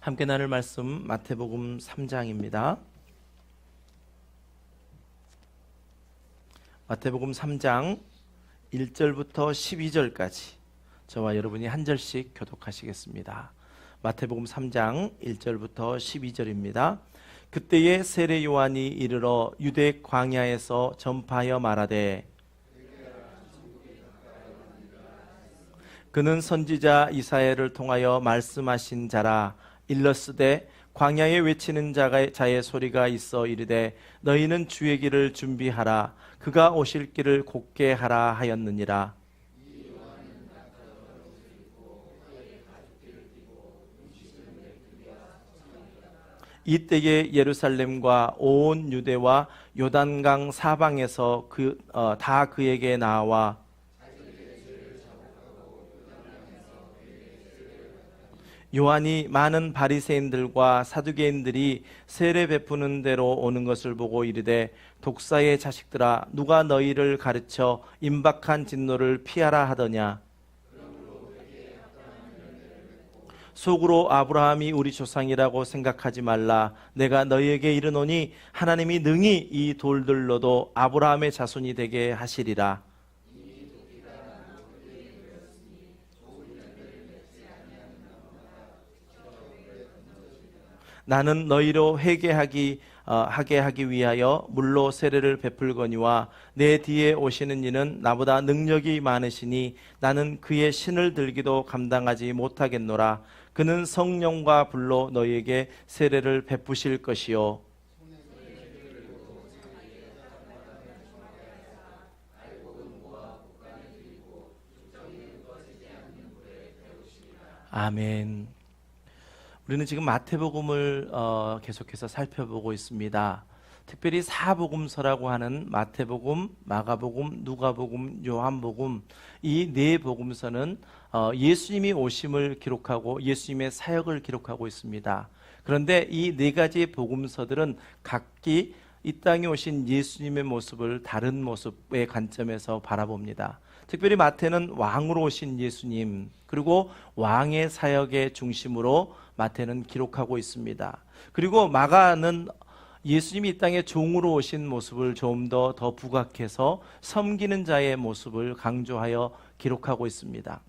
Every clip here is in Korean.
함께 나눌 말씀 마태복음 3장입니다. 마태복음 3장 1절부터 12절까지 저와 여러분이 한 절씩 교독하시겠습니다. 마태복음 3장 1절부터 12절입니다. 그때에 세례 요한이 이르러 유대 광야에서 전파하여 말하되 그는 선지자 이사야를 통하여 말씀하신 자라. 일러스되 광야에 외치는 자의 소리가 있어 이르되 너희는 주의 길을 준비하라. 그가 오실 길을 곧게 하라 하였느니라. 이때에 예루살렘과 온 유대와 요단강 사방에서 다 그에게 나와 요한이 많은 바리새인들과 사두개인들이 세례 베푸는 대로 오는 것을 보고 이르되 독사의 자식들아, 누가 너희를 가르쳐 임박한 진노를 피하라 하더냐. 속으로 아브라함이 우리 조상이라고 생각하지 말라. 내가 너희에게 이르노니 하나님이 능히 이 돌들로도 아브라함의 자손이 되게 하시리라. 나는 너희로 하게 하기 위하여 물로 세례를 베풀거니와 내 뒤에 오시는 이는 나보다 능력이 많으시니 나는 그의 신을 들기도 감당하지 못하겠노라. 그는 성령과 불로 너희에게 세례를 베푸실 것이요. 아멘. 우리는 지금 마태복음을 계속해서 살펴보고 있습니다. 특별히 사복음서라고 하는 마태복음, 마가복음, 누가복음, 요한복음, 이 네 복음서는 예수님이 오심을 기록하고 예수님의 사역을 기록하고 있습니다. 그런데 이 네 가지 복음서들은 각기 이 땅에 오신 예수님의 모습을 다른 모습의 관점에서 바라봅니다. 특별히 마태는 왕으로 오신 예수님, 그리고 왕의 사역의 중심으로 마태는 기록하고 있습니다. 그리고 마가는 예수님이 이 땅에 종으로 오신 모습을 좀 더 부각해서 섬기는 자의 모습을 강조하여 기록하고 있습니다.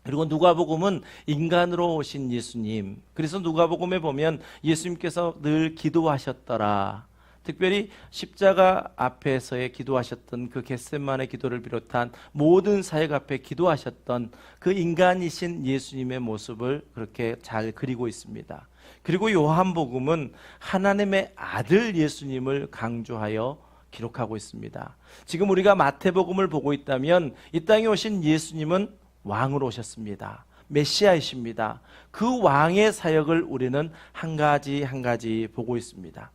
그리고 누가복음은 인간으로 오신 예수님, 그래서 누가복음에 보면 예수님께서 늘 기도하셨더라. 특별히 십자가 앞에서의 기도하셨던 그 겟세마네 기도를 비롯한 모든 사역 앞에 기도하셨던 그 인간이신 예수님의 모습을 그렇게 잘 그리고 있습니다. 그리고 요한복음은 하나님의 아들 예수님을 강조하여 기록하고 있습니다. 지금 우리가 마태복음을 보고 있다면 이 땅에 오신 예수님은 왕으로 오셨습니다. 메시아이십니다. 그 왕의 사역을 우리는 한 가지 한 가지 보고 있습니다.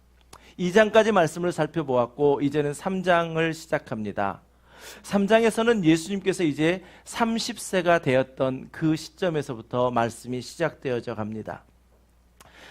2장까지 말씀을 살펴보았고 이제는 3장을 시작합니다. 3장에서는 예수님께서 이제 30세가 되었던 그 시점에서부터 말씀이 시작되어져 갑니다.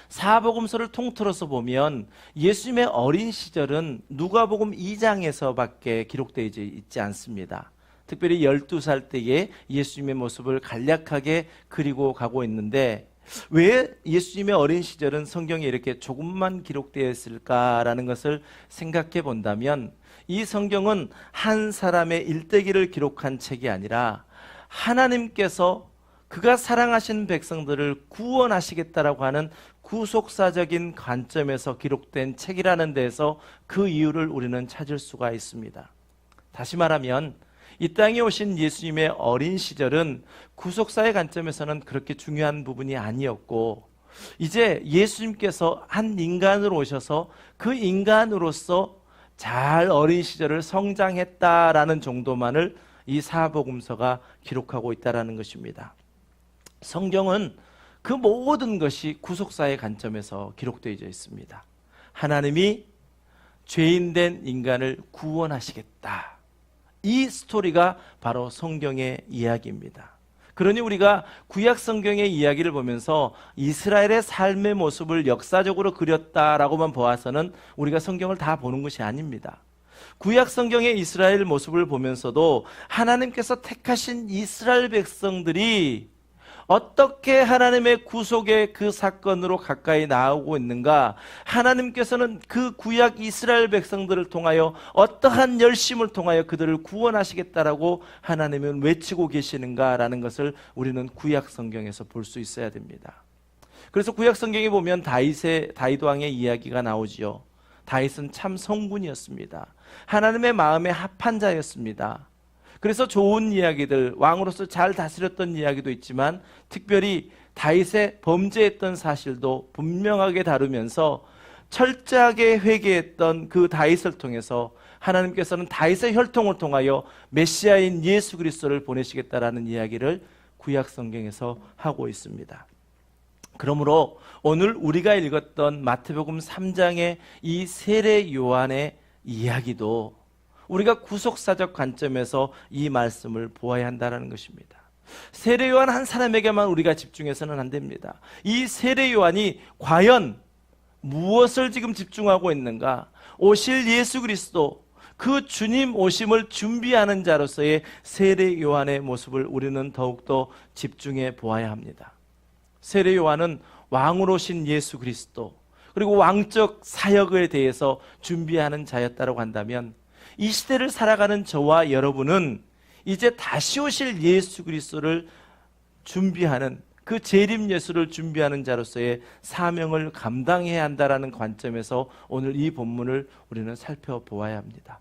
사복음서를 통틀어서 보면 예수님의 어린 시절은 누가복음 2장에서밖에 기록되어 있지 않습니다. 특별히 12살 때에 예수님의 모습을 간략하게 그리고 가고 있는데 왜 예수님의 어린 시절은 성경에 이렇게 조금만 기록되어 있을까라는 것을 생각해 본다면 이 성경은 한 사람의 일대기를 기록한 책이 아니라 하나님께서 그가 사랑하신 백성들을 구원하시겠다라고 하는 구속사적인 관점에서 기록된 책이라는 데에서 그 이유를 우리는 찾을 수가 있습니다. 다시 말하면 이 땅에 오신 예수님의 어린 시절은 구속사의 관점에서는 그렇게 중요한 부분이 아니었고 이제 예수님께서 한 인간으로 오셔서 그 인간으로서 잘 어린 시절을 성장했다라는 정도만을 이 사복음서가 기록하고 있다는 것입니다. 성경은 그 모든 것이 구속사의 관점에서 기록되어 있습니다. 하나님이 죄인된 인간을 구원하시겠다. 이 스토리가 바로 성경의 이야기입니다. 그러니 우리가 구약 성경의 이야기를 보면서 이스라엘의 삶의 모습을 역사적으로 그렸다라고만 보아서는 우리가 성경을 다 보는 것이 아닙니다. 구약 성경의 이스라엘 모습을 보면서도 하나님께서 택하신 이스라엘 백성들이 어떻게 하나님의 구속의 그 사건으로 가까이 나오고 있는가? 하나님께서는 그 구약 이스라엘 백성들을 통하여 어떠한 열심을 통하여 그들을 구원하시겠다라고 하나님은 외치고 계시는가라는 것을 우리는 구약 성경에서 볼 수 있어야 됩니다. 그래서 구약 성경에 보면 다윗 왕의 이야기가 나오지요. 다윗은 참 성군이었습니다. 하나님의 마음에 합한 자였습니다. 그래서 좋은 이야기들, 왕으로서 잘 다스렸던 이야기도 있지만 특별히 다윗의 범죄했던 사실도 분명하게 다루면서 철저하게 회개했던 그 다윗을 통해서 하나님께서는 다윗의 혈통을 통하여 메시아인 예수 그리스도를 보내시겠다라는 이야기를 구약 성경에서 하고 있습니다. 그러므로 오늘 우리가 읽었던 마태복음 3장의 이 세례 요한의 이야기도 우리가 구속사적 관점에서 이 말씀을 보아야 한다는 것입니다. 세례 요한 한 사람에게만 우리가 집중해서는 안 됩니다. 이 세례 요한이 과연 무엇을 지금 집중하고 있는가? 오실 예수 그리스도, 그 주님 오심을 준비하는 자로서의 세례 요한의 모습을 우리는 더욱더 집중해 보아야 합니다. 세례 요한은 왕으로 오신 예수 그리스도, 그리고 왕적 사역에 대해서 준비하는 자였다고 한다면 이 시대를 살아가는 저와 여러분은 이제 다시 오실 예수 그리스도를 준비하는, 그 재림 예수를 준비하는 자로서의 사명을 감당해야 한다는 관점에서 오늘 이 본문을 우리는 살펴보아야 합니다.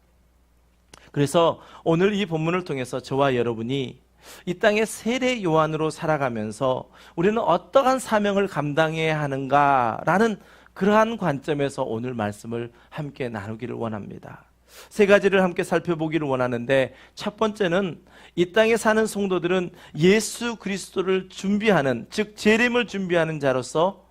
그래서 오늘 이 본문을 통해서 저와 여러분이 이 땅의 세례 요한으로 살아가면서 우리는 어떠한 사명을 감당해야 하는가라는 그러한 관점에서 오늘 말씀을 함께 나누기를 원합니다. 세 가지를 함께 살펴보기를 원하는데, 첫 번째는 이 땅에 사는 성도들은 예수 그리스도를 준비하는, 즉 재림을 준비하는 자로서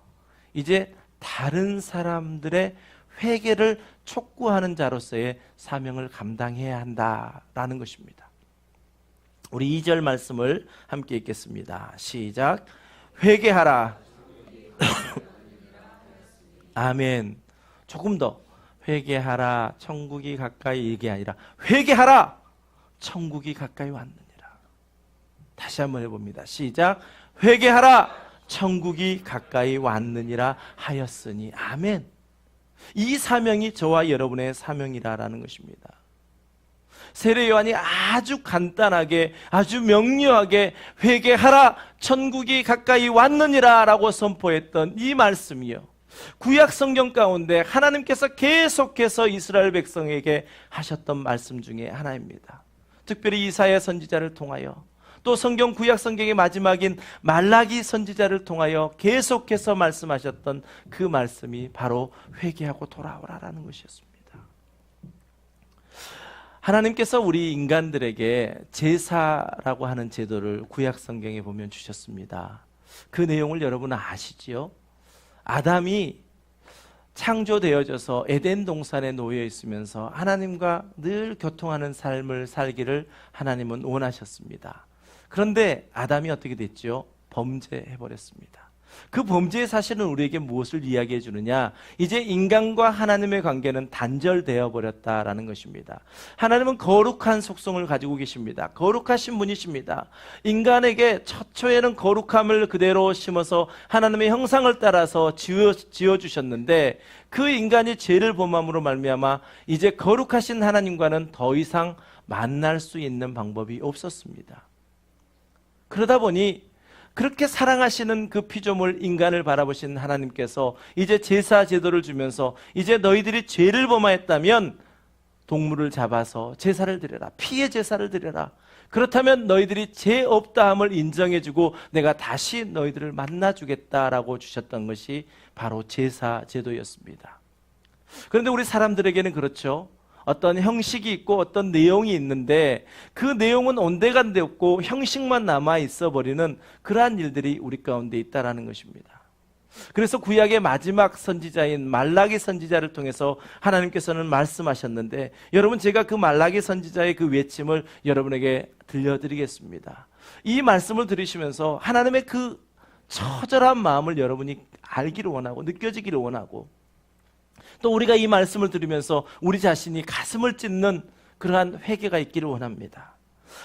이제 다른 사람들의 회개를 촉구하는 자로서의 사명을 감당해야 한다라는 것입니다. 우리 2절 말씀을 함께 읽겠습니다. 시작. 회개하라. 아멘. 조금 더. 회개하라, 천국이 가까이, 이게 아니라 회개하라, 천국이 가까이 왔느니라. 다시 한번 해봅니다. 시작. 회개하라, 천국이 가까이 왔느니라 하였으니. 아멘. 이 사명이 저와 여러분의 사명이라는 것입니다. 세례 요한이 아주 간단하게, 아주 명료하게 회개하라, 천국이 가까이 왔느니라 라고 선포했던 이 말씀이요, 구약 성경 가운데 하나님께서 계속해서 이스라엘 백성에게 하셨던 말씀 중에 하나입니다. 특별히 이사야 선지자를 통하여, 또 성경 구약 성경의 마지막인 말라기 선지자를 통하여 계속해서 말씀하셨던 그 말씀이 바로 회개하고 돌아오라라는 것이었습니다. 하나님께서 우리 인간들에게 제사라고 하는 제도를 구약 성경에 보면 주셨습니다. 그 내용을 여러분은 아시지요? 아담이 창조되어져서 에덴 동산에 놓여 있으면서 하나님과 늘 교통하는 삶을 살기를 하나님은 원하셨습니다. 그런데 아담이 어떻게 됐죠? 범죄해버렸습니다. 그 범죄의 사실은 우리에게 무엇을 이야기해 주느냐? 이제 인간과 하나님의 관계는 단절되어 버렸다라는 것입니다. 하나님은 거룩한 속성을 가지고 계십니다. 거룩하신 분이십니다. 인간에게 처초에는 거룩함을 그대로 심어서 하나님의 형상을 따라서 지어주셨는데, 그 인간이 죄를 범함으로 말미암아 이제 거룩하신 하나님과는 더 이상 만날 수 있는 방법이 없었습니다. 그러다 보니 그렇게 사랑하시는 그 피조물 인간을 바라보신 하나님께서 이제 제사 제도를 주면서, 이제 너희들이 죄를 범하였다면 동물을 잡아서 제사를 드려라, 피의 제사를 드려라. 그렇다면 너희들이 죄 없다함을 인정해주고 내가 다시 너희들을 만나주겠다라고 주셨던 것이 바로 제사 제도였습니다. 그런데 우리 사람들에게는 그렇죠. 어떤 형식이 있고 어떤 내용이 있는데 그 내용은 온데간데 없고 형식만 남아 있어 버리는 그러한 일들이 우리 가운데 있다라는 것입니다. 그래서 구약의 마지막 선지자인 말라기 선지자를 통해서 하나님께서는 말씀하셨는데, 여러분, 제가 그 말라기 선지자의 그 외침을 여러분에게 들려드리겠습니다. 이 말씀을 들으시면서 하나님의 그 처절한 마음을 여러분이 알기를 원하고 느껴지기를 원하고, 또 우리가 이 말씀을 들으면서 우리 자신이 가슴을 찢는 그러한 회개가 있기를 원합니다.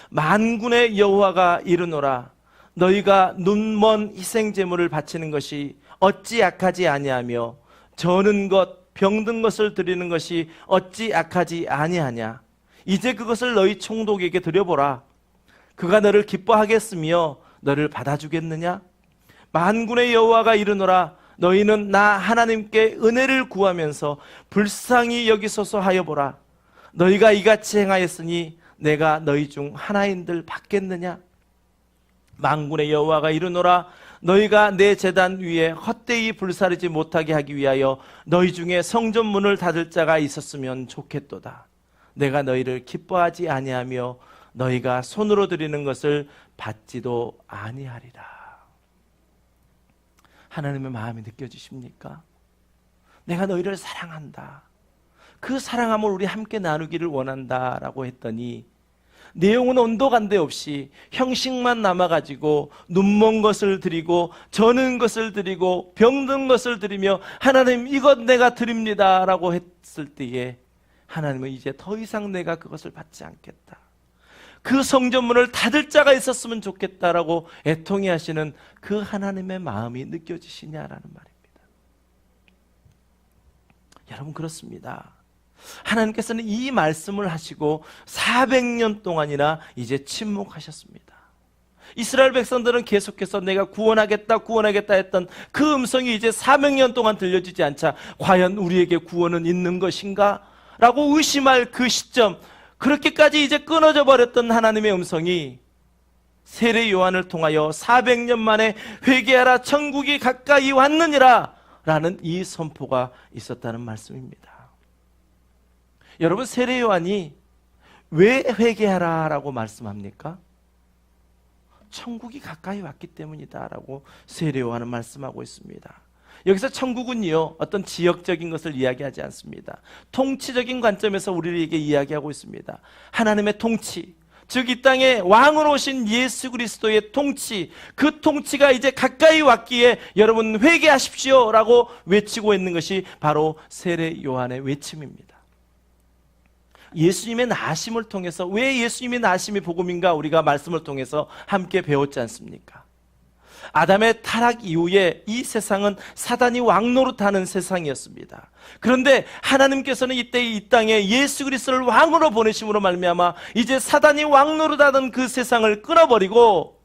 만군의 여호와가 이르노라, 너희가 눈먼 희생 제물을 바치는 것이 어찌 악하지 아니하며 저는 것 병든 것을 드리는 것이 어찌 악하지 아니하냐. 이제 그것을 너희 총독에게 드려보라. 그가 너를 기뻐하겠으며 너를 받아주겠느냐? 만군의 여호와가 이르노라. 너희는 나 하나님께 은혜를 구하면서 불쌍히 여기소서 하여 보라. 너희가 이같이 행하였으니 내가 너희 중 하나인들 받겠느냐? 만군의 여호와가 이르노라. 너희가 내 제단 위에 헛되이 불사르지 못하게 하기 위하여 너희 중에 성전문을 닫을 자가 있었으면 좋겠도다. 내가 너희를 기뻐하지 아니하며 너희가 손으로 드리는 것을 받지도 아니하리라. 하나님의 마음이 느껴지십니까? 내가 너희를 사랑한다. 그 사랑함을 우리 함께 나누기를 원한다라고 했더니 내용은 온도간데 없이 형식만 남아가지고 눈먼 것을 드리고 저는 것을 드리고 병든 것을 드리며 하나님 이것 내가 드립니다 라고 했을 때에 하나님은 이제 더 이상 내가 그것을 받지 않겠다. 그 성전문을 닫을 자가 있었으면 좋겠다라고 애통해 하시는 그 하나님의 마음이 느껴지시냐라는 말입니다. 여러분 그렇습니다. 하나님께서는 이 말씀을 하시고 400년 동안이나 이제 침묵하셨습니다. 이스라엘 백성들은 계속해서 내가 구원하겠다 구원하겠다 했던 그 음성이 이제 400년 동안 들려지지 않자 과연 우리에게 구원은 있는 것인가? 라고 의심할 그 시점, 그렇게까지 이제 끊어져 버렸던 하나님의 음성이 세례 요한을 통하여 400년 만에 회개하라 천국이 가까이 왔느니라 라는 이 선포가 있었다는 말씀입니다. 여러분 세례 요한이 왜 회개하라 라고 말씀합니까? 천국이 가까이 왔기 때문이다 라고 세례 요한은 말씀하고 있습니다. 여기서 천국은요 어떤 지역적인 것을 이야기하지 않습니다. 통치적인 관점에서 우리에게 이야기하고 있습니다. 하나님의 통치, 즉 이 땅에 왕으로 오신 예수 그리스도의 통치, 그 통치가 이제 가까이 왔기에 여러분 회개하십시오 라고 외치고 있는 것이 바로 세례 요한의 외침입니다. 예수님의 나심을 통해서, 왜 예수님의 나심이 복음인가 우리가 말씀을 통해서 함께 배웠지 않습니까? 아담의 타락 이후에 이 세상은 사단이 왕노릇하는 세상이었습니다. 그런데 하나님께서는 이때 이 땅에 예수 그리스도를 왕으로 보내심으로 말미암아 이제 사단이 왕노릇하던 그 세상을 끊어버리고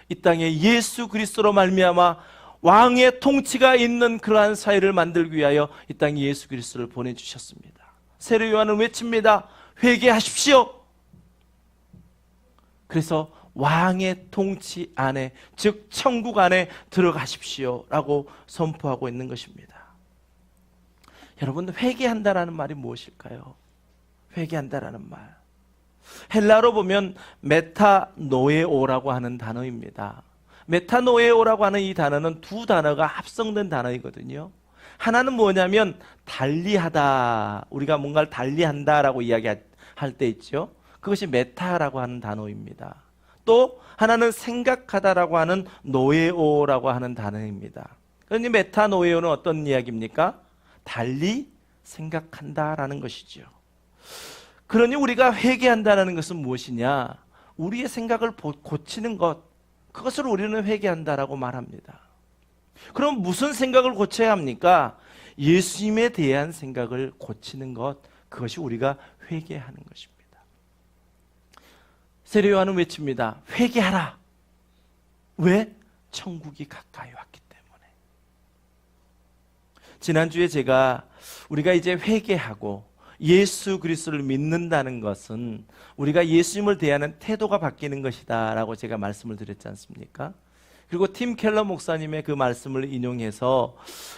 이 땅에 예수 그리스도로 말미암아 왕의 통치가 있는 그러한 사회를 만들기 위하여 이 땅에 예수 그리스도를 보내주셨습니다. 세례 요한은 외칩니다. 회개하십시오. 그래서 왕의 통치 안에, 즉 천국 안에 들어가십시오 라고 선포하고 있는 것입니다. 여러분 회개한다라는 말이 무엇일까요? 회개한다라는 말, 헬라로 보면 메타노에오라고 하는 단어입니다. 메타노에오라고 하는 이 단어는 두 단어가 합성된 단어이거든요. 하나는 뭐냐면 달리하다, 우리가 뭔가를 달리한다라고 이야기할 때 있죠. 그것이 메타라고 하는 단어입니다. 또 하나는 생각하다라고 하는 노에오라고 하는 단어입니다. 그러니 메타노에오는 어떤 이야기입니까? 달리 생각한다라는 것이죠. 그러니 우리가 회개한다라는 것은 무엇이냐? 우리의 생각을 고치는 것, 그것을 우리는 회개한다라고 말합니다. 그럼 무슨 생각을 고쳐야 합니까? 예수님에 대한 생각을 고치는 것, 그것이 우리가 회개하는 것입니다. 세례 요한은 외칩니다. 회개하라. 왜? 천국이 가까이 왔기 때문에. 지난주에 제가 우리가 이제 회개하고 예수 그리스도를 믿는다는 것은 우리가 예수님을 대하는 태도가 바뀌는 것이다 라고 제가 말씀을 드렸지 않습니까? 그리고 팀 켈러 목사님의 그 말씀을 인용해서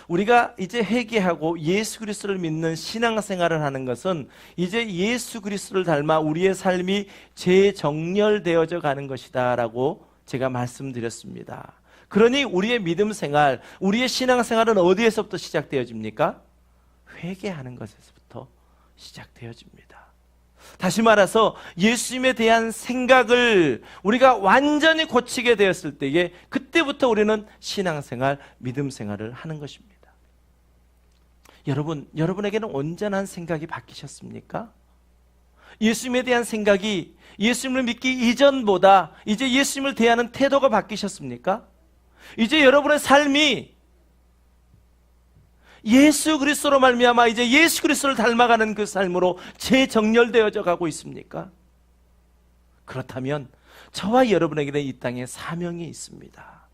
우리가 이제 회개하고 예수 그리스도를 믿는 신앙생활을 하는 것은 이제 예수 그리스도를 닮아 우리의 삶이 재정렬되어져 가는 것이다 라고 제가 말씀드렸습니다. 그러니 우리의 믿음 생활, 우리의 신앙생활은 어디에서부터 시작되어집니까? 회개하는 것에서부터 시작되어집니다. 다시 말해서 예수님에 대한 생각을 우리가 완전히 고치게 되었을 때에 그때부터 우리는 신앙생활, 믿음생활을 하는 것입니다. 여러분, 여러분에게는 온전한 생각이 바뀌셨습니까? 예수님에 대한 생각이 예수님을 믿기 이전보다 이제 예수님을 대하는 태도가 바뀌셨습니까? 이제 여러분의 삶이 예수 그리스도로 말미암아 이제 예수 그리스도를 닮아가는 그 삶으로 재정렬되어져 가고 있습니까? 그렇다면 저와 여러분에게는 이 땅에 사명이 있습니다.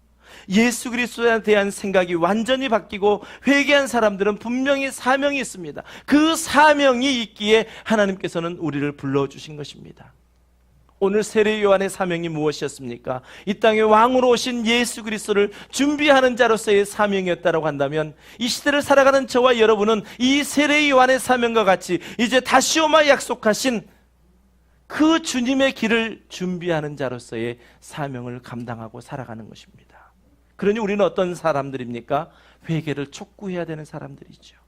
예수 그리스도에 대한 생각이 완전히 바뀌고 회개한 사람들은 분명히 사명이 있습니다. 그 사명이 있기에 하나님께서는 우리를 불러주신 것입니다. 오늘 세례 요한의 사명이 무엇이었습니까? 이 땅에 왕으로 오신 예수 그리스도를 준비하는 자로서의 사명이었다고 한다면 이 시대를 살아가는 저와 여러분은 이 세례 요한의 사명과 같이 이제 다시 오마 약속하신 그 주님의 길을 준비하는 자로서의 사명을 감당하고 살아가는 것입니다. 그러니 우리는 어떤 사람들입니까? 회개를 촉구해야 되는 사람들이죠.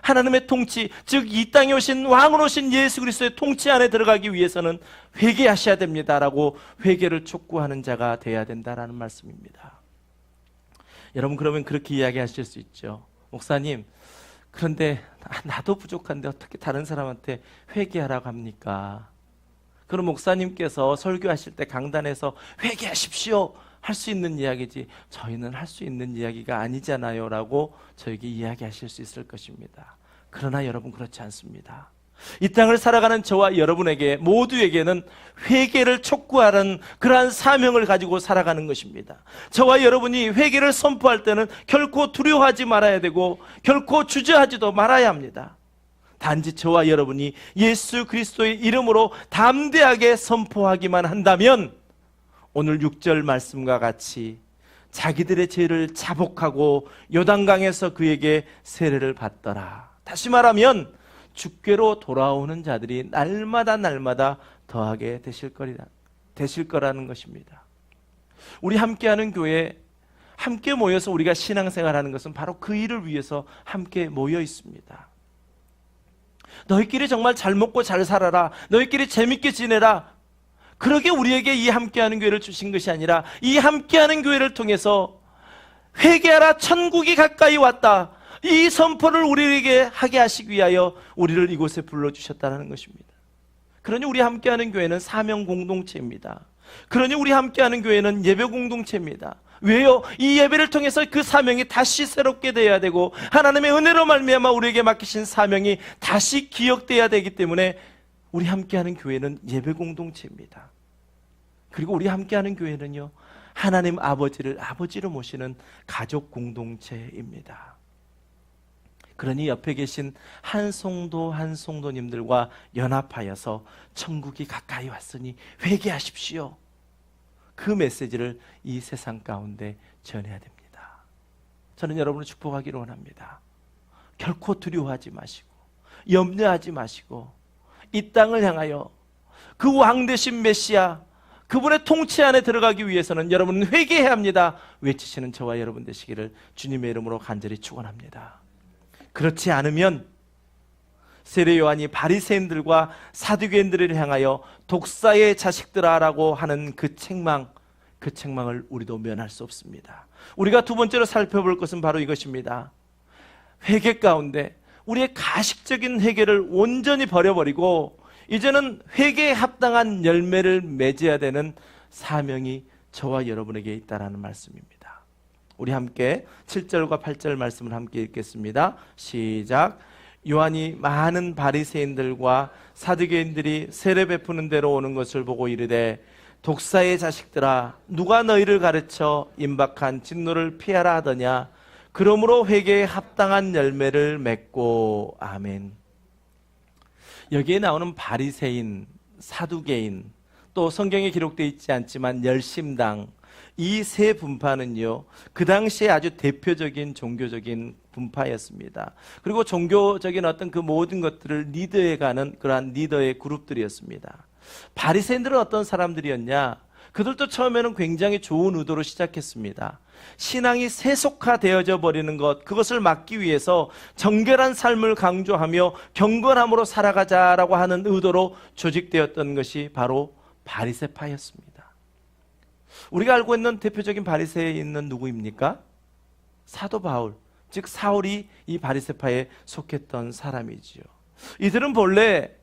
하나님의 통치, 즉 이 땅에 오신 왕으로 오신 예수 그리스도의 통치 안에 들어가기 위해서는 회개하셔야 됩니다라고 회개를 촉구하는 자가 되어야 된다라는 말씀입니다. 여러분, 그러면 그렇게 이야기하실 수 있죠. 목사님, 그런데 나도 부족한데 어떻게 다른 사람한테 회개하라고 합니까? 그럼 목사님께서 설교하실 때 강단에서 회개하십시오 할 수 있는 이야기지 저희는 할 수 있는 이야기가 아니잖아요 라고 저에게 이야기하실 수 있을 것입니다. 그러나 여러분, 그렇지 않습니다. 이 땅을 살아가는 저와 여러분에게 모두에게는 회개를 촉구하는 그러한 사명을 가지고 살아가는 것입니다. 저와 여러분이 회개를 선포할 때는 결코 두려워하지 말아야 되고 결코 주저하지도 말아야 합니다. 단지 저와 여러분이 예수 그리스도의 이름으로 담대하게 선포하기만 한다면 오늘 6절 말씀과 같이 자기들의 죄를 자복하고 요단강에서 그에게 세례를 받더라. 다시 말하면 주께로 돌아오는 자들이 날마다 더하게 되실 거라는 것입니다. 우리 함께하는 교회 함께 모여서 우리가 신앙생활하는 것은 바로 그 일을 위해서 함께 모여 있습니다. 너희끼리 정말 잘 먹고 잘 살아라, 너희끼리 재밌게 지내라, 그러게 우리에게 이 함께하는 교회를 주신 것이 아니라 이 함께하는 교회를 통해서 회개하라, 천국이 가까이 왔다, 이 선포를 우리에게 하게 하시기 위하여 우리를 이곳에 불러주셨다는 것입니다. 그러니 우리 함께하는 교회는 사명 공동체입니다. 그러니 우리 함께하는 교회는 예배 공동체입니다. 왜요? 이 예배를 통해서 그 사명이 다시 새롭게 되어야 되고 하나님의 은혜로 말미암아 우리에게 맡기신 사명이 다시 기억되어야 되기 때문에 우리 함께하는 교회는 예배 공동체입니다. 그리고 우리 함께하는 교회는요, 하나님 아버지를 아버지로 모시는 가족 공동체입니다. 그러니 옆에 계신 한송도님들과 연합하여서 천국이 가까이 왔으니 회개하십시오, 그 메시지를 이 세상 가운데 전해야 됩니다. 저는 여러분을 축복하기를 원합니다. 결코 두려워하지 마시고 염려하지 마시고 이 땅을 향하여 그 왕 되신 메시아, 그분의 통치 안에 들어가기 위해서는 여러분은 회개해야 합니다 외치시는 저와 여러분 되시기를 주님의 이름으로 간절히 축원합니다. 그렇지 않으면 세례 요한이 바리새인들과 사두개인들을 향하여 독사의 자식들아라고 하는 그 책망을 우리도 면할 수 없습니다. 우리가 두 번째로 살펴볼 것은 바로 이것입니다. 회개 가운데 우리의 가식적인 회개를 온전히 버려버리고 이제는 회개에 합당한 열매를 맺어야 되는 사명이 저와 여러분에게 있다라는 말씀입니다. 우리 함께 7절과 8절 말씀을 함께 읽겠습니다. 시작. 요한이 많은 바리새인들과 사두개인들이 세례 베푸는 데로 오는 것을 보고 이르되 독사의 자식들아, 누가 너희를 가르쳐 임박한 진노를 피하라 하더냐? 그러므로 회개에 합당한 열매를 맺고. 아멘. 여기에 나오는 바리새인, 사두개인, 또 성경에 기록되어 있지 않지만 열심당, 이 세 분파는요, 그 당시에 아주 대표적인 종교적인 분파였습니다. 그리고 종교적인 어떤 그 모든 것들을 리더해가는 그러한 리더의 그룹들이었습니다. 바리새인들은 어떤 사람들이었냐? 그들도 처음에는 굉장히 좋은 의도로 시작했습니다. 신앙이 세속화되어져 버리는 것, 그것을 막기 위해서 정결한 삶을 강조하며 경건함으로 살아가자라고 하는 의도로 조직되었던 것이 바로 바리새파였습니다. 우리가 알고 있는 대표적인 바리새인은 누구입니까? 사도 바울, 즉 사울이 이 바리새파에 속했던 사람이지요. 이들은 본래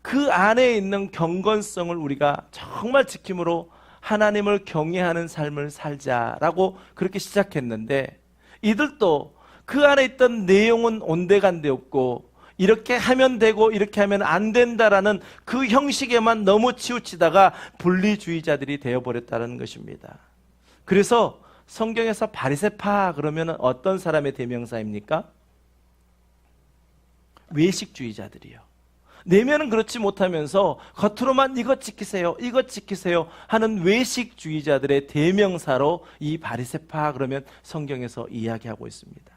그 안에 있는 경건성을 우리가 정말 지킴으로 하나님을 경외하는 삶을 살자라고 그렇게 시작했는데, 이들도 그 안에 있던 내용은 온데간데 없고 이렇게 하면 되고 이렇게 하면 안 된다라는 그 형식에만 너무 치우치다가 분리주의자들이 되어버렸다는 것입니다. 그래서 성경에서 바리새파 그러면 어떤 사람의 대명사입니까? 외식주의자들이요. 내면은 그렇지 못하면서 겉으로만 이것 지키세요, 이것 지키세요 하는 외식주의자들의 대명사로 이 바리새파 그러면 성경에서 이야기하고 있습니다.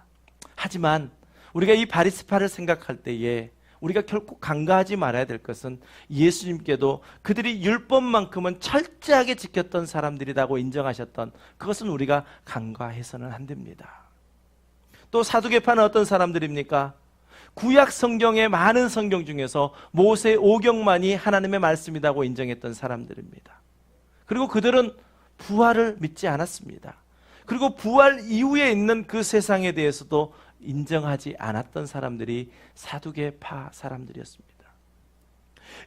하지만 우리가 이 바리새파를 생각할 때에 우리가 결코 간과하지 말아야 될 것은, 예수님께도 그들이 율법만큼은 철저하게 지켰던 사람들이라고 인정하셨던 그것은 우리가 간과해서는 안 됩니다. 또 사두개파는 어떤 사람들입니까? 구약 성경의 많은 성경 중에서 모세 오경만이 하나님의 말씀이라고 인정했던 사람들입니다. 그리고 그들은 부활을 믿지 않았습니다. 그리고 부활 이후에 있는 그 세상에 대해서도 인정하지 않았던 사람들이 사두개파 사람들이었습니다.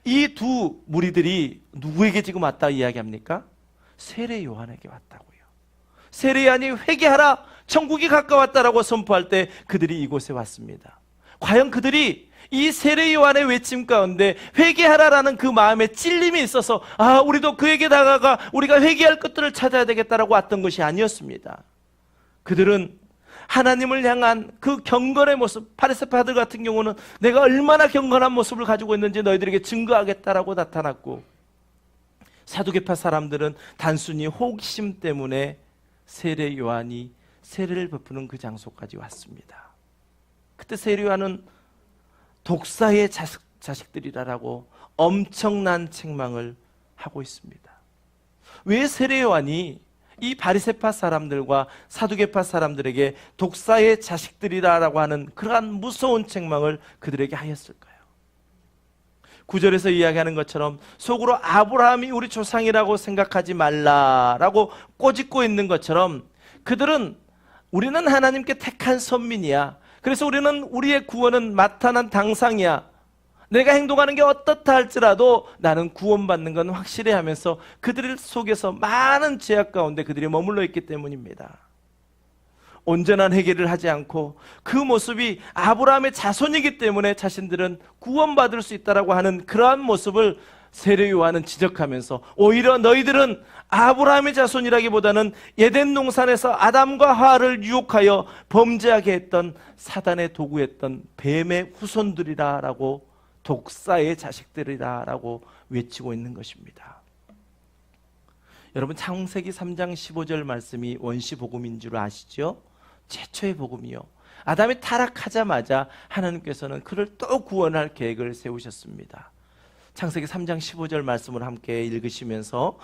이 두 무리들이 누구에게 지금 왔다 이야기합니까? 세례 요한에게 왔다고요. 세례 요한이 회개하라, 천국이 가까웠다라고 선포할 때 그들이 이곳에 왔습니다. 과연 그들이 이 세례 요한의 외침 가운데 회개하라라는 그 마음에 찔림이 있어서 우리도 그에게 다가가 우리가 회개할 것들을 찾아야 되겠다라고 왔던 것이 아니었습니다. 그들은 하나님을 향한 그 경건의 모습, 바리새파들 같은 경우는 내가 얼마나 경건한 모습을 가지고 있는지 너희들에게 증거하겠다라고 나타났고, 사두개파 사람들은 단순히 호기심 때문에 세례 요한이 세례를 베푸는 그 장소까지 왔습니다. 그때 세례 요한은 독사의 자식들이라고 엄청난 책망을 하고 있습니다. 왜 세례 요한이 이 바리새파 사람들과 사두개파 사람들에게 독사의 자식들이라고 하는 그러한 무서운 책망을 그들에게 하였을까요? 9절에서 이야기하는 것처럼 속으로 아브라함이 우리 조상이라고 생각하지 말라라고 꼬집고 있는 것처럼, 그들은 우리는 하나님께 택한 선민이야, 그래서 우리는 우리의 구원은 마땅한 당상이야, 내가 행동하는 게 어떻다 할지라도 나는 구원받는 건 확실해 하면서 그들 속에서 많은 죄악 가운데 그들이 머물러 있기 때문입니다. 온전한 회개를 하지 않고 그 모습이 아브라함의 자손이기 때문에 자신들은 구원받을 수 있다라고 하는 그러한 모습을 세례 요한은 지적하면서, 오히려 너희들은 아브라함의 자손이라기보다는 에덴 동산에서 아담과 하와를 유혹하여 범죄하게 했던 사단의 도구였던 뱀의 후손들이라라고, 독사의 자식들이라고 외치고 있는 것입니다. 여러분, 창세기 3장 15절 말씀이 원시 복음인 줄 아시죠? 최초의 복음이요. 아담이 타락하자마자 하나님께서는 그를 또 구원할 계획을 세우셨습니다. 창세기 3장 15절 말씀을 함께 읽으시면서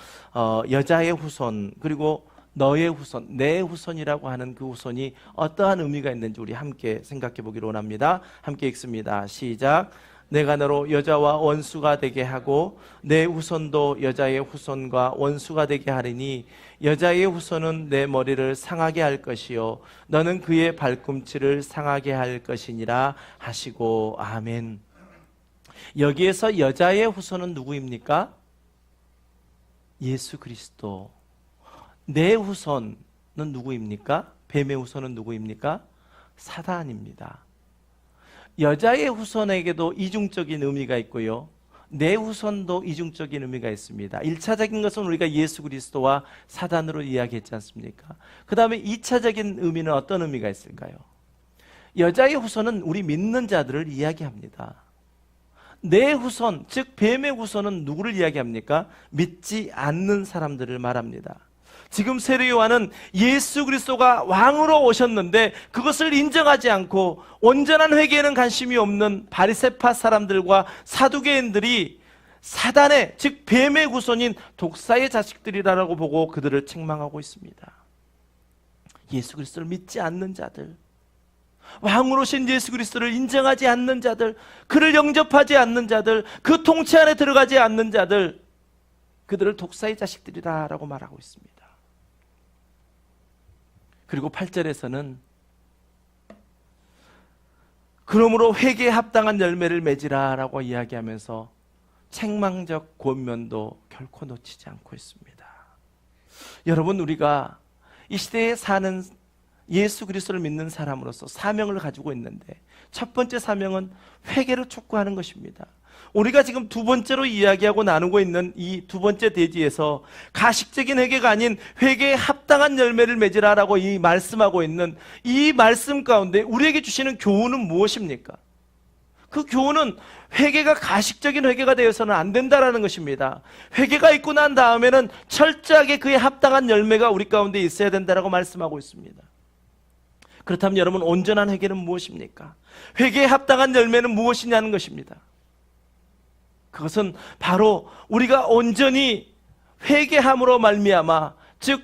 여자의 후손, 그리고 너의 후손, 내 후손이라고 하는 그 후손이 어떠한 의미가 있는지 우리 함께 생각해 보기로 원합니다. 함께 읽습니다. 시작. 내가 너로 여자와 원수가 되게 하고 내 후손도 여자의 후손과 원수가 되게 하리니 여자의 후손은 내 머리를 상하게 할 것이요 너는 그의 발꿈치를 상하게 할 것이니라 하시고. 아멘. 여기에서 여자의 후손은 누구입니까? 예수 그리스도. 내 후손은 누구입니까? 뱀의 후손은 누구입니까? 사단입니다. 여자의 후손에게도 이중적인 의미가 있고요, 내 후손도 이중적인 의미가 있습니다. 1차적인 것은 우리가 예수 그리스도와 사단으로 이야기했지 않습니까? 그 다음에 2차적인 의미는 어떤 의미가 있을까요? 여자의 후손은 우리 믿는 자들을 이야기합니다. 내 후손, 즉 뱀의 후손은 누구를 이야기합니까? 믿지 않는 사람들을 말합니다. 지금 세례 요한은 예수 그리스도가 왕으로 오셨는데 그것을 인정하지 않고 온전한 회개에는 관심이 없는 바리새파 사람들과 사두개인들이 사단의, 즉 뱀의 후손인 독사의 자식들이라고 보고 그들을 책망하고 있습니다. 예수 그리스도를 믿지 않는 자들, 왕으로 오신 예수 그리스도를 인정하지 않는 자들, 그를 영접하지 않는 자들, 그 통치 안에 들어가지 않는 자들, 그들을 독사의 자식들이라고 말하고 있습니다. 그리고 8절에서는 그러므로 회개에 합당한 열매를 맺으라 라고 이야기하면서 책망적 권면도 결코 놓치지 않고 있습니다. 여러분, 우리가 이 시대에 사는 예수 그리스도를 믿는 사람으로서 사명을 가지고 있는데, 첫 번째 사명은 회개를 촉구하는 것입니다. 우리가 지금 두 번째로 이야기하고 나누고 있는 이 두 번째 대지에서 가식적인 회개가 아닌 회개에 합당한 열매를 맺으라라고 이 말씀하고 있는 이 말씀 가운데 우리에게 주시는 교훈은 무엇입니까? 그 교훈은 회개가 가식적인 회개가 되어서는 안 된다라는 것입니다. 회개가 있고 난 다음에는 철저하게 그에 합당한 열매가 우리 가운데 있어야 된다라고 말씀하고 있습니다. 그렇다면 여러분, 온전한 회개는 무엇입니까? 회개에 합당한 열매는 무엇이냐는 것입니다. 그것은 바로 우리가 온전히 회개함으로 말미암아, 즉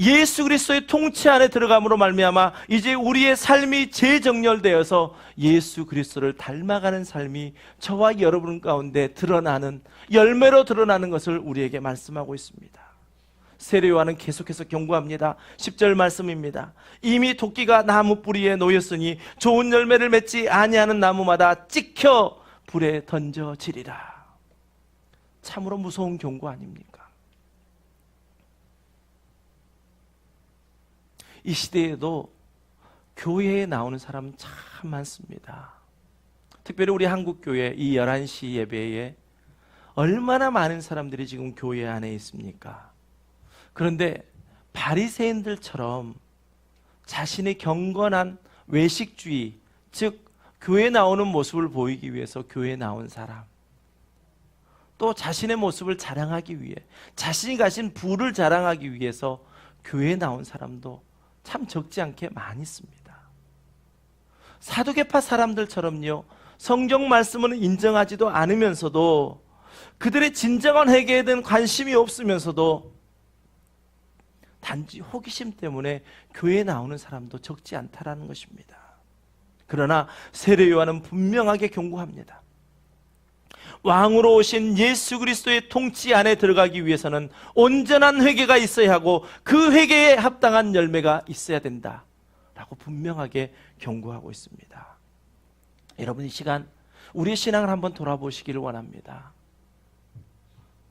예수 그리스도의 통치 안에 들어감으로 말미암아 이제 우리의 삶이 재정렬되어서 예수 그리스도를 닮아가는 삶이 저와 여러분 가운데 드러나는, 열매로 드러나는 것을 우리에게 말씀하고 있습니다. 세례 요한은 계속해서 경고합니다. 10절 말씀입니다. 이미 도끼가 나무 뿌리에 놓였으니 좋은 열매를 맺지 아니하는 나무마다 찍혀 불에 던져지리라. 참으로 무서운 경고 아닙니까? 이 시대에도 교회에 나오는 사람은 참 많습니다. 특별히 우리 한국교회 이 11시 예배에 얼마나 많은 사람들이 지금 교회 안에 있습니까? 그런데 바리새인들처럼 자신의 경건한 외식주의, 즉 교회에 나오는 모습을 보이기 위해서 교회에 나온 사람, 또 자신의 모습을 자랑하기 위해, 자신이 가진 부를 자랑하기 위해서 교회에 나온 사람도 참 적지 않게 많이 있습니다. 사두개파 사람들처럼요, 성경 말씀을 인정하지도 않으면서도, 그들의 진정한 회개에 대한 관심이 없으면서도 단지 호기심 때문에 교회에 나오는 사람도 적지 않다라는 것입니다. 그러나 세례 요한은 분명하게 경고합니다. 왕으로 오신 예수 그리스도의 통치 안에 들어가기 위해서는 온전한 회개가 있어야 하고 그 회개에 합당한 열매가 있어야 된다라고 분명하게 경고하고 있습니다. 여러분, 이 시간 우리의 신앙을 한번 돌아보시기를 원합니다.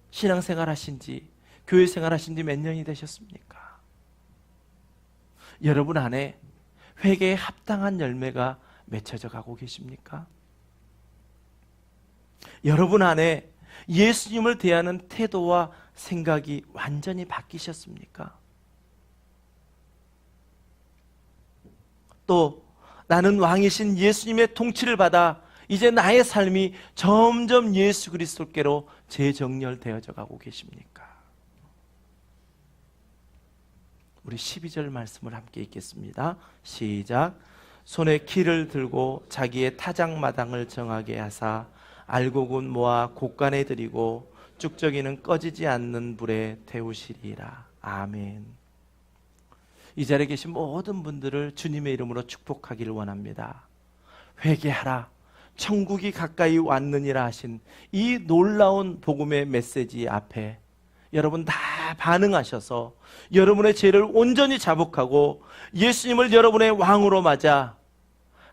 신앙생활 하신지, 교회 생활 하신지 몇 년이 되셨습니까? 여러분 안에 회개에 합당한 열매가 맺혀져 가고 계십니까? 여러분 안에 예수님을 대하는 태도와 생각이 완전히 바뀌셨습니까? 또 나는 왕이신 예수님의 통치를 받아 이제 나의 삶이 점점 예수 그리스도께로 재정렬되어져 가고 계십니까? 우리 12절 말씀을 함께 읽겠습니다. 시작. 손에 키를 들고 자기의 타작마당을 정하게 하사 알곡은 모아 곡간에 들이고 쭉저기는 꺼지지 않는 불에 태우시리라. 아멘. 이 자리에 계신 모든 분들을 주님의 이름으로 축복하기를 원합니다. 회개하라, 천국이 가까이 왔느니라 하신 이 놀라운 복음의 메시지 앞에 여러분 다 반응하셔서 여러분의 죄를 온전히 자복하고 예수님을 여러분의 왕으로 맞아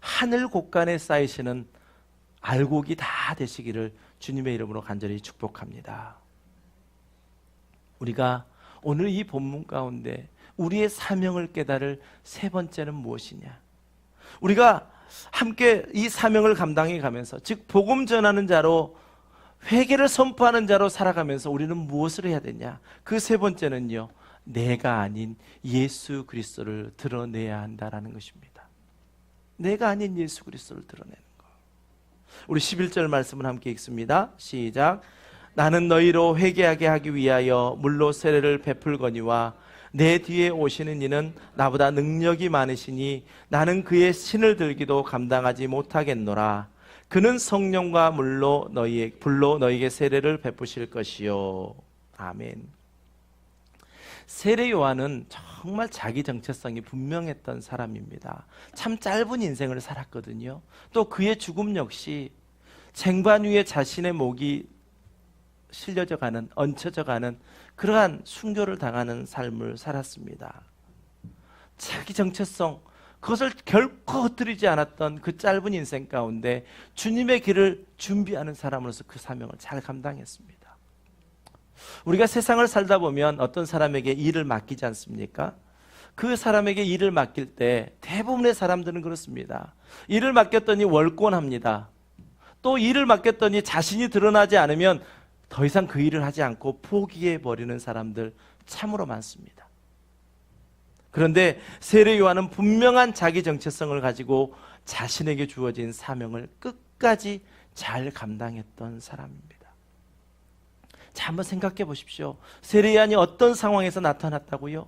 하늘 곳간에 쌓이시는 알곡이 다 되시기를 주님의 이름으로 간절히 축복합니다. 우리가 오늘 이 본문 가운데 우리의 사명을 깨달을 세 번째는 무엇이냐? 우리가 함께 이 사명을 감당해 가면서, 즉 복음 전하는 자로, 회개를 선포하는 자로 살아가면서 우리는 무엇을 해야 되냐? 그 세 번째는요, 내가 아닌 예수 그리스도를 드러내야 한다라는 것입니다. 내가 아닌 예수 그리스도를 드러내는 것. 우리 11절 말씀을 함께 읽습니다. 시작. 나는 너희로 회개하게 하기 위하여 물로 세례를 베풀거니와 내 뒤에 오시는 이는 나보다 능력이 많으시니 나는 그의 신을 들기도 감당하지 못하겠노라. 그는 성령과 불로 너희에게 세례를 베푸실 것이요. 아멘. 세례 요한은 정말 자기 정체성이 분명했던 사람입니다. 참 짧은 인생을 살았거든요. 또 그의 죽음 역시 쟁반 위에 자신의 목이 실려져가는, 얹혀져가는 그러한 순교를 당하는 삶을 살았습니다. 자기 정체성, 그것을 결코 흩뜨리지 않았던 그 짧은 인생 가운데 주님의 길을 준비하는 사람으로서 그 사명을 잘 감당했습니다. 우리가 세상을 살다 보면 어떤 사람에게 일을 맡기지 않습니까? 그 사람에게 일을 맡길 때 대부분의 사람들은 그렇습니다. 일을 맡겼더니 월권합니다. 또 일을 맡겼더니 자신이 드러나지 않으면 더 이상 그 일을 하지 않고 포기해버리는 사람들 참으로 많습니다. 그런데 세례 요한은 분명한 자기 정체성을 가지고 자신에게 주어진 사명을 끝까지 잘 감당했던 사람입니다. 자, 한번 생각해 보십시오. 세례 요한이 어떤 상황에서 나타났다고요?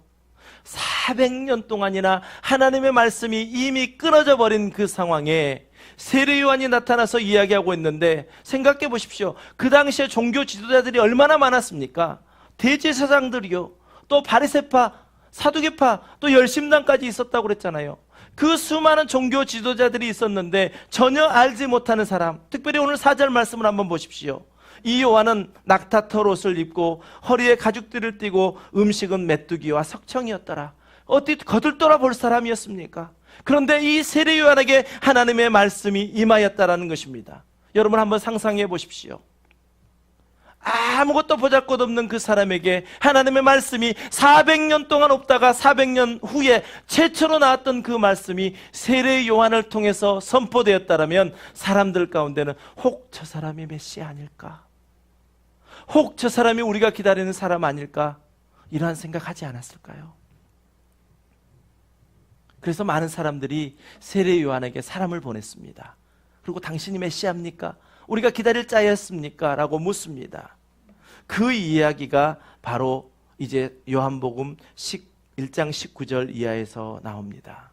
400년 동안이나 하나님의 말씀이 이미 끊어져 버린 그 상황에 세례 요한이 나타나서 이야기하고 있는데, 생각해 보십시오. 그 당시에 종교 지도자들이 얼마나 많았습니까? 대제사장들이요, 또 바리새파, 사두개파, 또 열심당까지 있었다고 그랬잖아요. 그 수많은 종교 지도자들이 있었는데 전혀 알지 못하는 사람, 특별히 오늘 4절 말씀을 한번 보십시오. 이 요한은 낙타털 옷을 입고 허리에 가죽띠를 띠고 음식은 메뚜기와 석청이었더라. 어디 거들떠라 볼 사람이었습니까? 그런데 이 세례 요한에게 하나님의 말씀이 임하였다라는 것입니다. 여러분 한번 상상해 보십시오. 아무것도 보잘것없는 그 사람에게 하나님의 말씀이 400년 동안 없다가 400년 후에 최초로 나왔던 그 말씀이 세례 요한을 통해서 선포되었다면 사람들 가운데는 혹 저 사람이 메시아 아닐까? 혹 저 사람이 우리가 기다리는 사람 아닐까? 이러한 생각하지 않았을까요? 그래서 많은 사람들이 세례 요한에게 사람을 보냈습니다. 그리고 당신이 메시아입니까? 우리가 기다릴 자였습니까? 라고 묻습니다. 그 이야기가 바로 이제 요한복음 1장 19절 이하에서 나옵니다.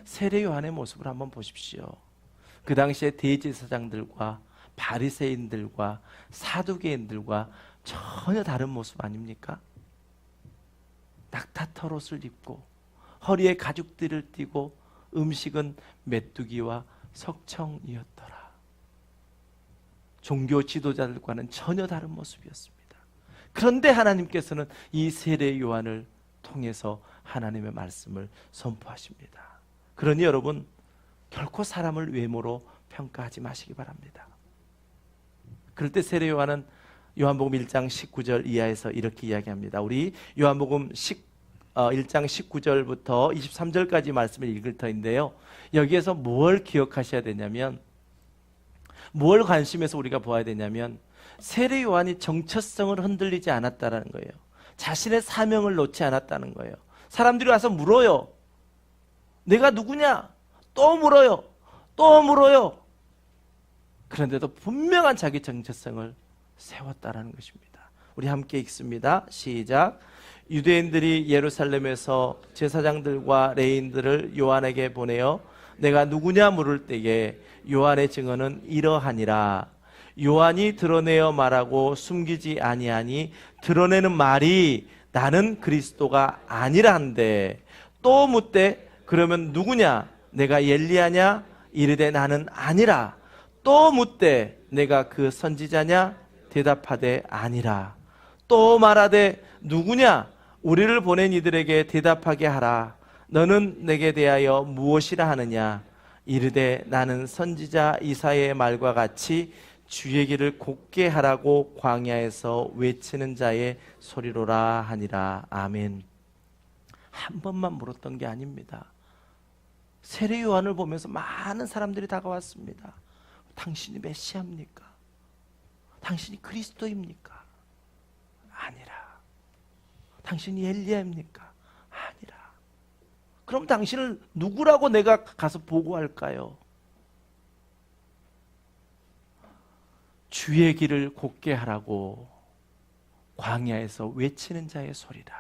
세례 요한의 모습을 한번 보십시오. 그 당시에 대제사장들과 바리새인들과 사두개인들과 전혀 다른 모습 아닙니까? 낙타털 옷을 입고 허리에 가죽띠를 띠고 음식은 메뚜기와 석청이었더라. 종교 지도자들과는 전혀 다른 모습이었습니다. 그런데 하나님께서는 이 세례 요한을 통해서 하나님의 말씀을 선포하십니다. 그러니 여러분, 결코 사람을 외모로 평가하지 마시기 바랍니다. 그럴 때 세례 요한은 요한복음 1장 19절 이하에서 이렇게 이야기합니다. 우리 요한복음 1장 19절부터 23절까지 말씀을 읽을 터인데요, 여기에서 뭘 기억하셔야 되냐면, 뭘 관심에서 우리가 보아야 되냐면, 세례 요한이 정체성을 흔들리지 않았다는 거예요. 자신의 사명을 놓지 않았다는 거예요. 사람들이 와서 물어요. 내가 누구냐? 또 물어요. 또 물어요. 그런데도 분명한 자기 정체성을 세웠다는 것입니다. 우리 함께 읽습니다. 시작. 유대인들이 예루살렘에서 제사장들과 레인들을 요한에게 보내어 내가 누구냐 물을 때에 요한의 증언은 이러하니라. 요한이 드러내어 말하고 숨기지 아니하니 드러내는 말이 나는 그리스도가 아니라 한데, 또 묻되 그러면 누구냐? 내가 엘리야냐? 이르되 나는 아니라. 또 묻되 내가 그 선지자냐? 대답하되 아니라. 또 말하되 누구냐? 우리를 보낸 이들에게 대답하게 하라. 너는 내게 대하여 무엇이라 하느냐? 이르되 나는 선지자 이사야의 말과 같이 주의 길을 곧게 하라고 광야에서 외치는 자의 소리로라 하니라. 아멘. 한 번만 물었던 게 아닙니다. 세례 요한을 보면서 많은 사람들이 다가왔습니다. 당신이 메시아입니까? 당신이 그리스도입니까? 아니라. 당신이 엘리야입니까? 아니라. 그럼 당신을 누구라고 내가 가서 보고할까요? 주의 길을 곧게 하라고 광야에서 외치는 자의 소리다.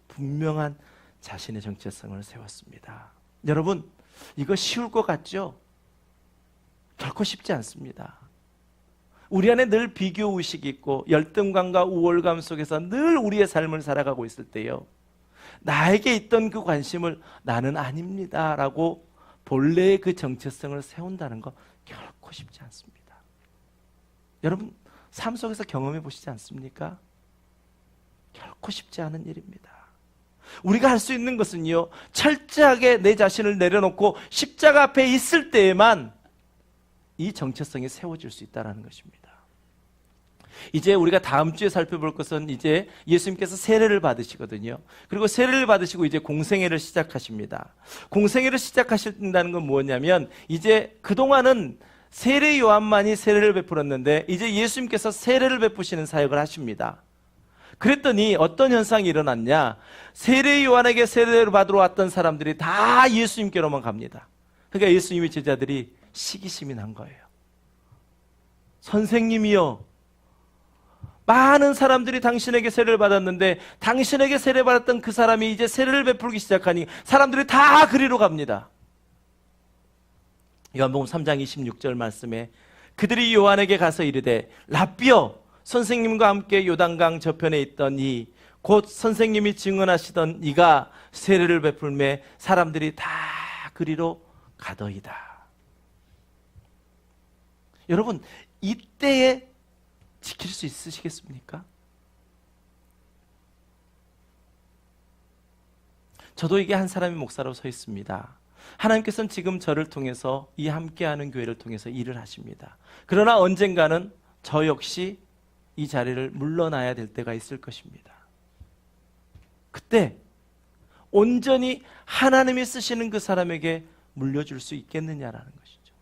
분명한 자신의 정체성을 세웠습니다. 여러분, 이거 쉬울 것 같죠? 결코 쉽지 않습니다. 우리 안에 늘 비교의식이 있고 열등감과 우월감 속에서 늘 우리의 삶을 살아가고 있을 때요, 나에게 있던 그 관심을 나는 아닙니다 라고 본래의 그 정체성을 세운다는 거 결코 쉽지 않습니다. 여러분, 삶 속에서 경험해 보시지 않습니까? 결코 쉽지 않은 일입니다. 우리가 할 수 있는 것은요, 철저하게 내 자신을 내려놓고 십자가 앞에 있을 때에만 이 정체성이 세워질 수 있다는 것입니다. 이제 우리가 다음 주에 살펴볼 것은 이제 예수님께서 세례를 받으시거든요. 그리고 세례를 받으시고 이제 공생애를 시작하십니다. 공생애를 시작하신다는 건 뭐냐면, 이제 그동안은 세례 요한만이 세례를 베풀었는데 이제 예수님께서 세례를 베푸시는 사역을 하십니다. 그랬더니 어떤 현상이 일어났냐? 세례 요한에게 세례를 받으러 왔던 사람들이 다 예수님께로만 갑니다. 그러니까 예수님의 제자들이 시기심이 난 거예요. 선생님이요, 많은 사람들이 당신에게 세례를 받았는데 당신에게 세례받았던 그 사람이 이제 세례를 베풀기 시작하니 사람들이 다 그리로 갑니다. 요한복음 3장 26절 말씀에 그들이 요한에게 가서 이르되 랍비여, 선생님과 함께 요단강 저편에 있던 이 곧 선생님이 증언하시던 이가 세례를 베풀매 사람들이 다 그리로 가더이다. 여러분, 이때에 지킬 수 있으시겠습니까? 저도 이게 한 사람의 목사로 서 있습니다. 하나님께서는 지금 저를 통해서 이 함께하는 교회를 통해서 일을 하십니다. 그러나 언젠가는 저 역시 이 자리를 물러나야 될 때가 있을 것입니다. 그때 온전히 하나님이 쓰시는 그 사람에게 물려줄 수 있겠느냐라는 것이죠.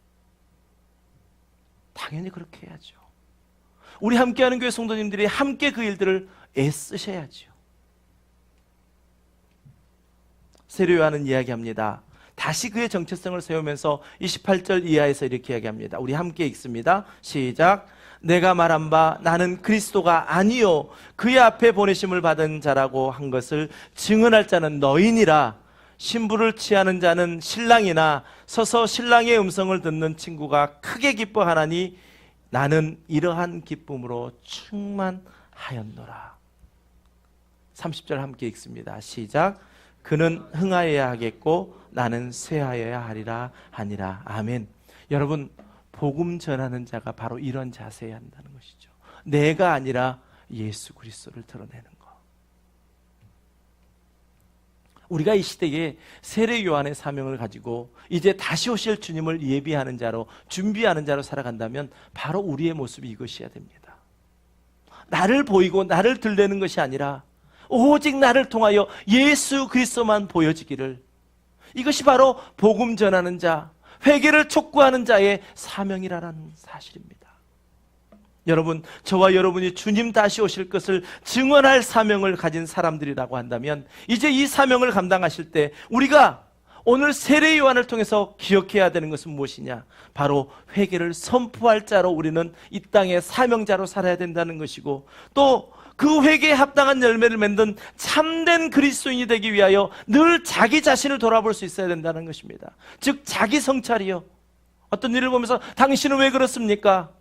당연히 그렇게 해야죠. 우리 함께하는 교회 성도님들이 함께 그 일들을 애쓰셔야죠. 세례 요한은 이야기합니다. 다시 그의 정체성을 세우면서 28절 이하에서 이렇게 이야기합니다. 우리 함께 읽습니다. 시작. 내가 말한 바 나는 그리스도가 아니요 그의 앞에 보내심을 받은 자라고 한 것을 증언할 자는 너희니라. 신부를 취하는 자는 신랑이나 서서 신랑의 음성을 듣는 친구가 크게 기뻐하나니 나는 이러한 기쁨으로 충만하였노라. 30절 함께 읽습니다. 시작. 그는 흥하여야 하겠고 나는 쇠하여야 하리라 하니라. 아멘. 여러분, 복음 전하는 자가 바로 이런 자세여야 한다는 것이죠. 내가 아니라 예수 그리스도를 드러내는 것. 우리가 이 시대에 세례 요한의 사명을 가지고 이제 다시 오실 주님을 예비하는 자로, 준비하는 자로 살아간다면 바로 우리의 모습이 이것이어야 됩니다. 나를 보이고 나를 들내는 것이 아니라 오직 나를 통하여 예수 그리스도만 보여지기를, 이것이 바로 복음 전하는 자, 회개를 촉구하는 자의 사명이라는 사실입니다. 여러분, 저와 여러분이 주님 다시 오실 것을 증언할 사명을 가진 사람들이라고 한다면 이제 이 사명을 감당하실 때 우리가 오늘 세례 요한을 통해서 기억해야 되는 것은 무엇이냐? 바로 회개를 선포할 자로 우리는 이 땅의 사명자로 살아야 된다는 것이고, 또 그 회개에 합당한 열매를 맺는 참된 그리스도인이 되기 위하여 늘 자기 자신을 돌아볼 수 있어야 된다는 것입니다. 즉 자기 성찰이요. 어떤 일을 보면서 당신은 왜 그렇습니까?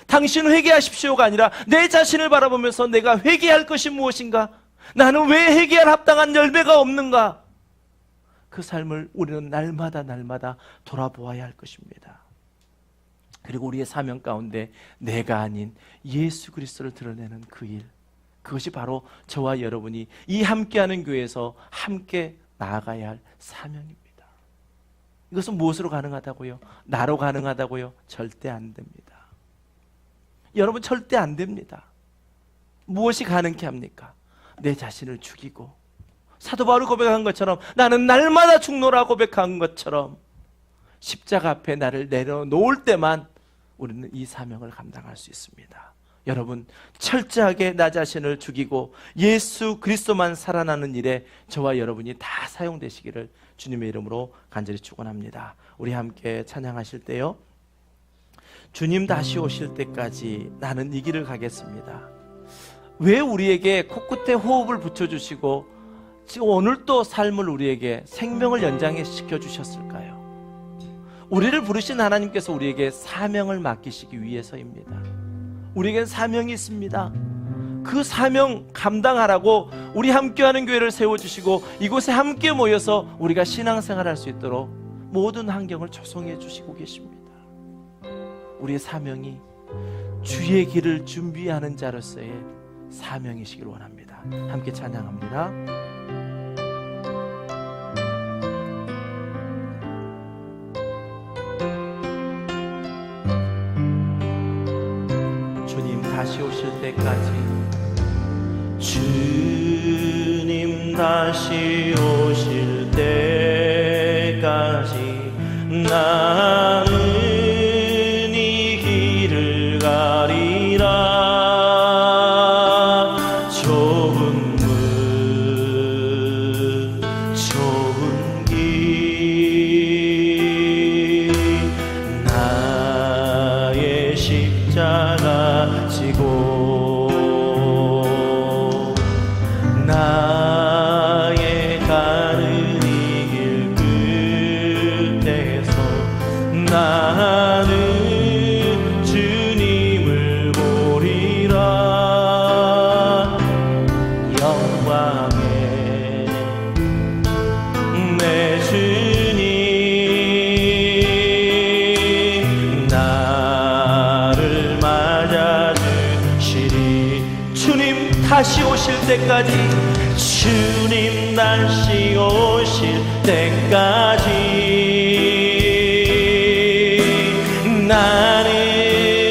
당신은 회개하십시오가 아니라 내 자신을 바라보면서 내가 회개할 것이 무엇인가? 나는 왜 회개할 합당한 열매가 없는가? 그 삶을 우리는 날마다 돌아보아야 할 것입니다. 그리고 우리의 사명 가운데 내가 아닌 예수 그리스도를 드러내는 그 일, 그것이 바로 저와 여러분이 이 함께하는 교회에서 함께 나아가야 할 사명입니다. 이것은 무엇으로 가능하다고요? 나로 가능하다고요? 절대 안 됩니다. 여러분, 절대 안 됩니다. 무엇이 가능케 합니까? 내 자신을 죽이고, 사도 바울이 고백한 것처럼, 나는 날마다 죽노라 고백한 것처럼 십자가 앞에 나를 내려놓을 때만 우리는 이 사명을 감당할 수 있습니다. 여러분, 철저하게 나 자신을 죽이고 예수 그리스도만 살아나는 일에 저와 여러분이 다 사용되시기를 주님의 이름으로 간절히 축원합니다. 우리 함께 찬양하실 때요, 주님 다시 오실 때까지 나는 이 길을 가겠습니다. 왜 우리에게 코끝에 호흡을 붙여주시고 지금 오늘 또 삶을 우리에게 생명을 연장시켜 주셨을까요? 우리를 부르신 하나님께서 우리에게 사명을 맡기시기 위해서입니다. 우리에겐 사명이 있습니다. 그 사명 감당하라고 우리 함께하는 교회를 세워주시고 이곳에 함께 모여서 우리가 신앙생활할 수 있도록 모든 환경을 조성해 주시고 계십니다. 우리의 사명이 주의 길을 준비하는 자로서의 사명이시길 원합니다. 함께 찬양합니다. 다시 오실 때까지, 주님 다시 오실 때까지 나는 이 길을 가리라. 좁은 문 좁은 길 나의 십자가 지고 나의 가는 이 길 끝에서 나는 주님을 보리라. 영광의 내 주님 나를 맞아주시리. 주님 다시 오실 때까지, 주님 다시 오실 때까지 나는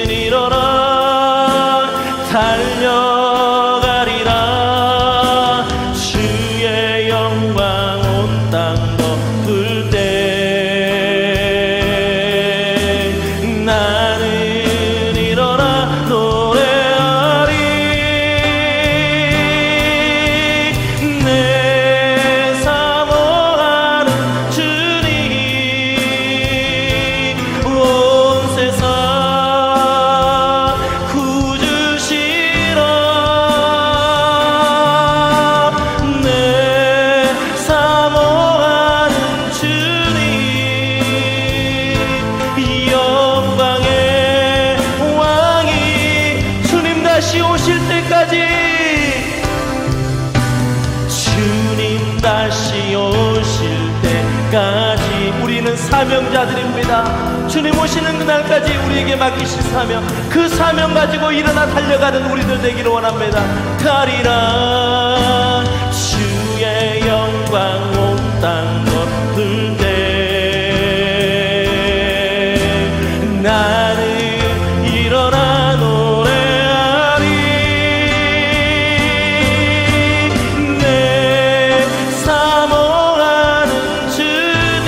일어나 달려가리라. 주의 영광 온 땅 덮을 때 나는 일어나 노래하리. 내 사모하는 주님 온 세상 구주시라. 내 사모하는 주님 영광의 왕이 주님 다시 오실 때까지, 주님 다시 오실 때까지 우리는 사명자들입니다. 주님 오시는 그날까지 우리에게 맡기신 사명, 그 사명 가지고 일어나 달려가는 우리들 되기를 원합니다. 가리라. 주의 영광 온 땅 덮을 때 나는 일어나 노래하리. 내 사모하는 주님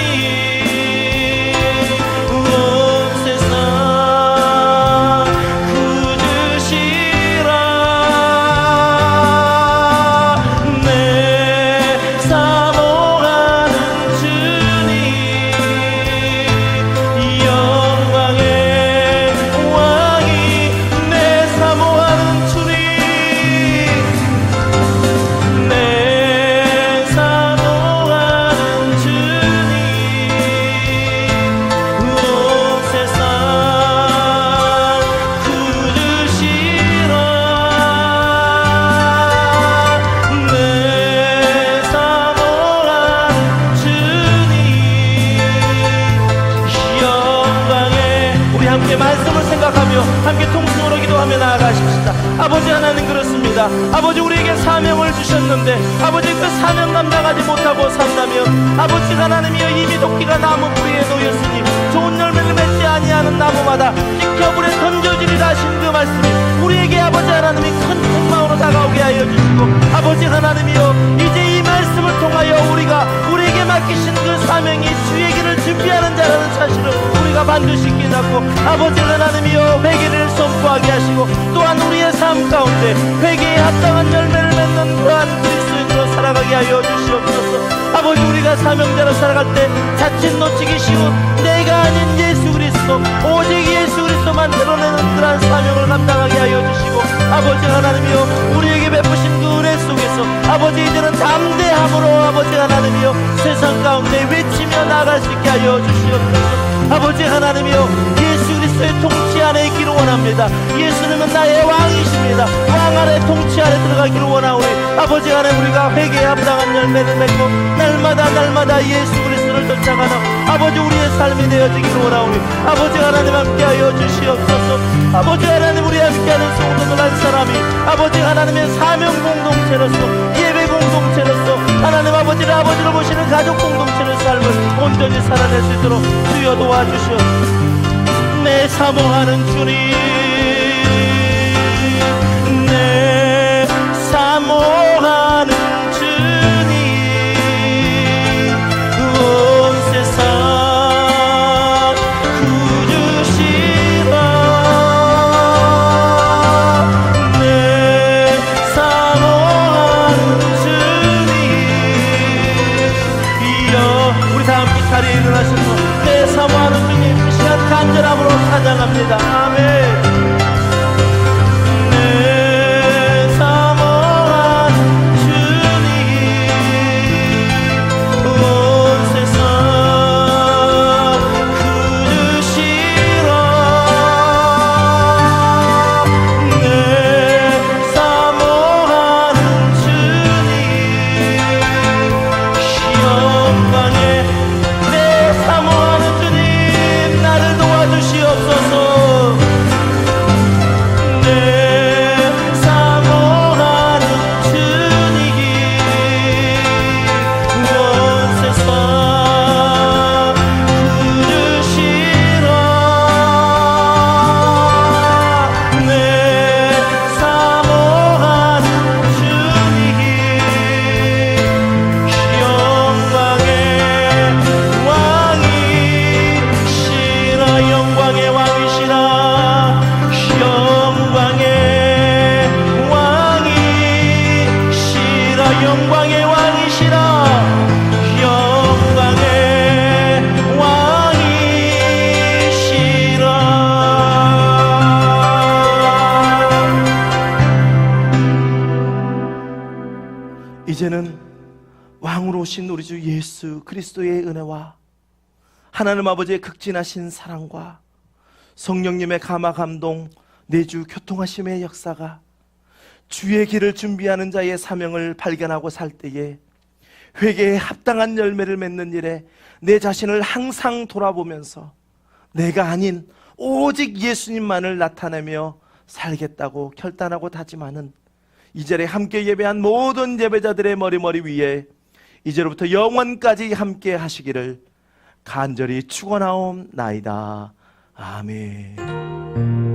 온 세상 구주시라. 내 사모하는 주님 영광의 왕이, 내 사모하는 주님, 내 사모하는 주님 온 세상 구주시라. 내 사모하는 주님 영광의, 우리 함께 말씀을 생각하며 함께 통성으로 기도하며 나아가십시다. 아버지 하나님, 그렇습니다. 아버지 우리에게 사명을 주셨는데 아버지 그 사명 감당하지 못하고 산다면 아버지 하나님이여 이미 도끼가 나무 뿌리에 놓였으니 좋은 열매를 맺지 아니하는 나무마다 지켜불에 던져지리라 하신 그 말씀이 우리에게 아버지 하나님이 큰 책망으로 다가오게 하여 주시고, 아버지 하나님이여 이제 이 말씀을 통하여 우리에게 맡기신 그 사명이 주의 길을 준비하는 자라는 사실을 우리가 반드시 깨닫고, 아버지 하나님이여 회개를 선포하게 하시고, 또한 우리의 삶 가운데 회개에 합당한 열매를 맺는 그러한 그리스도인으로 살아가게 하여 주시옵소서. 아버지 우리가 사명자로 살아갈 때 자칫 놓치기 쉬운 내가 아닌 예수 그리스도, 오직 예수 그리스도만 드러내는 그러한 사명을 감당하게 하여 주시고, 아버지 하나님이여 우리에게 베푸신 그 은혜 속에서 아버지 이제는 담대함으로 아버지 하나님이여 세상 가운데 외치며 나아갈 수 있게 하여 주시옵소서. 아버지 하나님이여 예수 그리스도의 통치 안에 있기를 원합니다. 예수님은 나의 왕이십니다. 왕 아래 통치 아래 들어가기를 원하오니 아버지 하나님 우리가 회개에 합당한 열매를 맺고 날마다 예수 그리스도를 쫓아가는 아버지 우리의 삶이 되어지기를 원하오니 아버지 하나님 함께하여 주시옵소서. 아버지 하나님 우리 함께하는 성도들 한 사람이 아버지 하나님의 사명 공동체로서 예배 공동체로서 하나님 아버지를 아버지로 보시는 가족 공동체의 삶을 온전히 살아낼 수 있도록 주여 도와주시옵소서. 내 사모하는 주님 간절함으로 찬양합니다. 아멘. 내 사모한 주님 온 세상 그르시라. 내 사모하는 주님 영광에 내 사모하는 주님 나를 도와주시옵소서. 내 사모하는 주님 온 세상 그르시라. 내 사모하는 주님 영광의 왕이시라. 영광의 왕이시라. 영광의 왕이시라. 이제는 왕으로 오신 우리 주 예수 그리스도의 은혜와 하나님 아버지의 극진하신 사랑과 성령님의 감화 감동 내주 교통하심의 역사가 주의 길을 준비하는 자의 사명을 발견하고 살 때에 회개에 합당한 열매를 맺는 일에 내 자신을 항상 돌아보면서 내가 아닌 오직 예수님만을 나타내며 살겠다고 결단하고 다짐하는 이 자리에 함께 예배한 모든 예배자들의 머리 위에 이제로부터 영원까지 함께 하시기를 간절히 축원하옵나이다. 아멘.